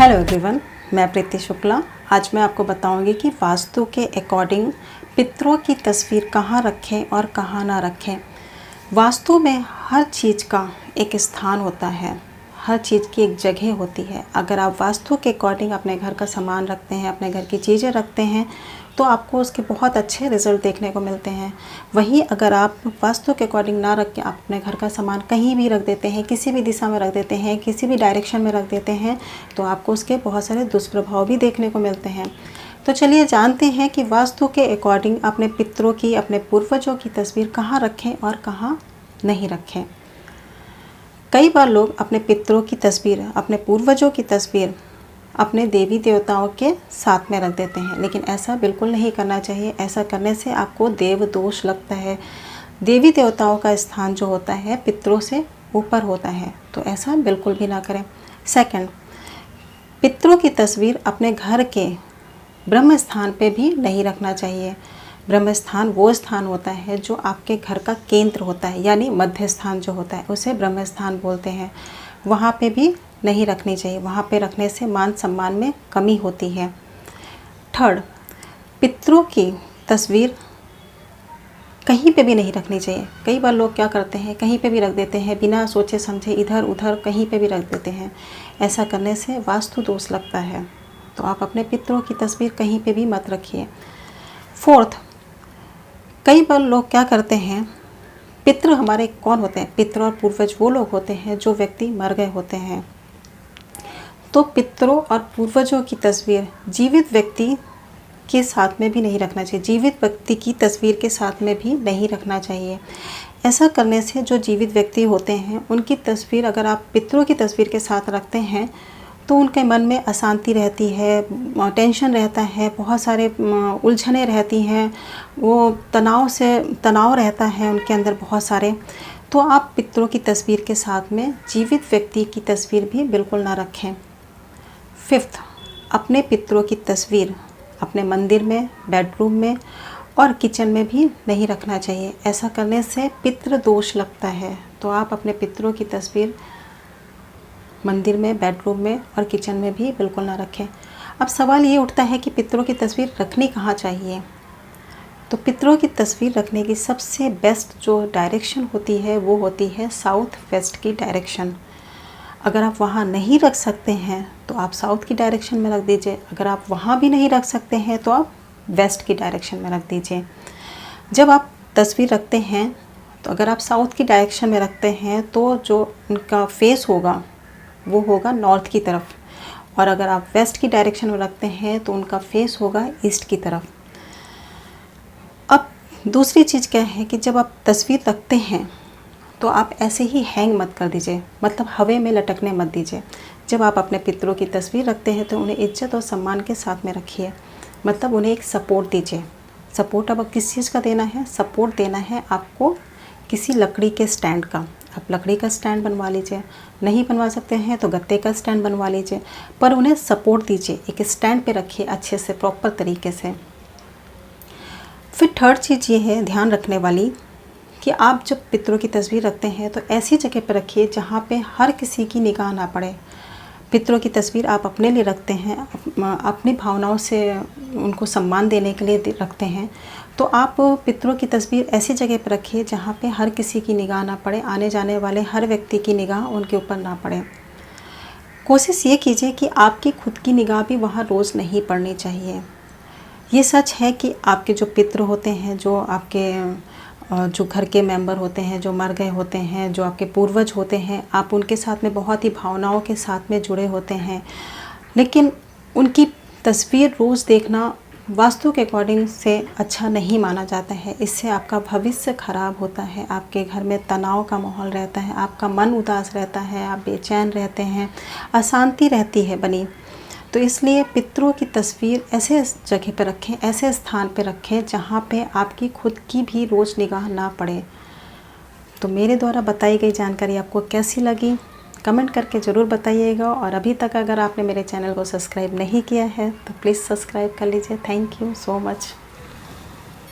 Hello everyone, मैं प्रीति शुक्ला। आज मैं आपको बताऊंगी कि वास्तु के अकॉर्डिंग पितरों की तस्वीर कहाँ रखें और कहाँ ना रखें। वास्तु में हर चीज़ का एक स्थान होता है, हर चीज़ की एक जगह होती है। अगर आप वास्तु के अकॉर्डिंग अपने घर का सामान रखते हैं, अपने घर की चीज़ें रखते हैं, तो आपको उसके बहुत अच्छे रिज़ल्ट देखने को मिलते हैं। वहीं अगर आप वास्तु के अकॉर्डिंग ना रख के आप अपने घर का सामान कहीं भी रख देते हैं, किसी भी दिशा में रख देते हैं, किसी भी डायरेक्शन में रख देते हैं, तो आपको उसके बहुत सारे दुष्प्रभाव भी देखने को मिलते हैं। तो चलिए जानते हैं कि वास्तु के अकॉर्डिंग अपने पितरों की, अपने पूर्वजों की तस्वीर कहाँ रखें और कहाँ नहीं रखें। कई बार लोग अपने पितरों की तस्वीर, अपने पूर्वजों की तस्वीर अपने देवी देवताओं के साथ में रख देते हैं, लेकिन ऐसा बिल्कुल नहीं करना चाहिए। ऐसा करने से आपको देव दोष लगता है। देवी देवताओं का स्थान जो होता है पितरों से ऊपर होता है, तो ऐसा बिल्कुल भी ना करें। सेकंड, पितरों की तस्वीर अपने घर के ब्रह्म स्थान पे भी नहीं रखना चाहिए। ब्रह्म स्थान वो स्थान होता है जो आपके घर का केंद्र होता है, यानी मध्य स्थान जो होता है उसे ब्रह्म स्थान बोलते हैं। वहाँ पे भी नहीं रखनी चाहिए। वहाँ पे रखने से मान सम्मान में कमी होती है। थर्ड, पितरों की तस्वीर कहीं पे भी नहीं रखनी चाहिए। कई बार लोग क्या करते हैं, कहीं पे भी रख देते हैं, बिना सोचे समझे इधर उधर कहीं पे भी रख देते हैं। ऐसा करने से वास्तु दोष लगता है, तो आप अपने पितरों की तस्वीर कहीं पे भी मत रखिए। फोर्थ, कई बार लोग क्या करते हैं, पितृ हमारे कौन होते हैं? पितृ और पूर्वज वो लोग होते हैं जो व्यक्ति मर गए होते हैं। तो पितरों और पूर्वजों की तस्वीर जीवित व्यक्ति के साथ में भी नहीं रखना चाहिए। जीवित व्यक्ति की तस्वीर के साथ में भी नहीं रखना चाहिए। ऐसा करने से जो जीवित व्यक्ति होते हैं उनकी तस्वीर अगर आप पितरों की तस्वीर के साथ रखते हैं तो उनके मन में अशांति रहती है, टेंशन रहता है, बहुत सारे उलझनें रहती हैं, वो तनाव रहता है उनके अंदर बहुत सारे। तो आप पितरों की तस्वीर के साथ में जीवित व्यक्ति की तस्वीर भी बिल्कुल ना रखें। फिफ्थ, अपने पितरों की तस्वीर अपने मंदिर में, बेडरूम में और किचन में भी नहीं रखना चाहिए। ऐसा करने से पितृ दोष लगता है, तो आप अपने पितरों की तस्वीर मंदिर में, बेडरूम में और किचन में भी बिल्कुल ना रखें। अब सवाल ये उठता है कि पितरों की तस्वीर रखनी कहाँ चाहिए। तो पितरों की तस्वीर रखने की सबसे बेस्ट जो डायरेक्शन होती है वो होती है साउथ वेस्ट की डायरेक्शन। अगर आप वहाँ नहीं रख सकते हैं तो आप साउथ की डायरेक्शन में रख दीजिए। अगर आप वहाँ भी नहीं रख सकते हैं तो आप वेस्ट की डायरेक्शन में रख दीजिए। जब आप तस्वीर रखते हैं तो अगर आप साउथ की डायरेक्शन में रखते हैं तो जो उनका फेस होगा वो होगा नॉर्थ की तरफ, और अगर आप वेस्ट की डायरेक्शन में रखते हैं तो उनका फेस होगा ईस्ट की तरफ। अब दूसरी चीज़ क्या है कि जब आप तस्वीर रखते हैं तो आप ऐसे ही हैंग मत कर दीजिए, मतलब हवा में लटकने मत दीजिए। जब आप अपने पितरों की तस्वीर रखते हैं तो उन्हें इज्जत और सम्मान के साथ में रखिए, मतलब उन्हें एक सपोर्ट दीजिए। सपोर्ट अब किस चीज़ का देना है? सपोर्ट देना है आपको किसी लकड़ी के स्टैंड का। आप लकड़ी का स्टैंड बनवा लीजिए, नहीं बनवा सकते हैं तो गत्ते का स्टैंड बनवा लीजिए, पर उन्हें सपोर्ट दीजिए, एक स्टैंड पे रखिए अच्छे से, प्रॉपर तरीके से। फिर थर्ड चीज़ ये है ध्यान रखने वाली कि आप जब पितरों की तस्वीर रखते हैं तो ऐसी जगह पर रखिए जहाँ पे हर किसी की निगाह ना पड़े। पितरों की तस्वीर आप अपने लिए रखते हैं, अपनी भावनाओं से उनको सम्मान देने के लिए रखते हैं, तो आप पितरों की तस्वीर ऐसी जगह पर रखिए जहाँ पे हर किसी की निगाह ना पड़े, आने जाने वाले हर व्यक्ति की निगाह उनके ऊपर ना पड़े। कोशिश ये कीजिए कि आपकी खुद की निगाह भी वहाँ रोज़ नहीं पड़नी चाहिए। ये सच है कि आपके जो पितृ होते हैं, जो आपके जो घर के मेंबर होते हैं, जो मर गए होते हैं, जो आपके पूर्वज होते हैं, आप उनके साथ में बहुत ही भावनाओं के साथ में जुड़े होते हैं, लेकिन उनकी तस्वीर रोज़ देखना वास्तु के अकॉर्डिंग से अच्छा नहीं माना जाता है। इससे आपका भविष्य खराब होता है, आपके घर में तनाव का माहौल रहता है, आपका मन उदास रहता है, आप बेचैन रहते हैं, अशांति रहती है बनी। तो इसलिए पितरों की तस्वीर ऐसे जगह पर रखें, ऐसे स्थान पर रखें जहाँ पे आपकी खुद की भी रोज़ निगाह ना पड़े। तो मेरे द्वारा बताई गई जानकारी आपको कैसी लगी कमेंट करके ज़रूर बताइएगा, और अभी तक अगर आपने मेरे चैनल को सब्सक्राइब नहीं किया है तो प्लीज़ सब्सक्राइब कर लीजिए। Thank you so much.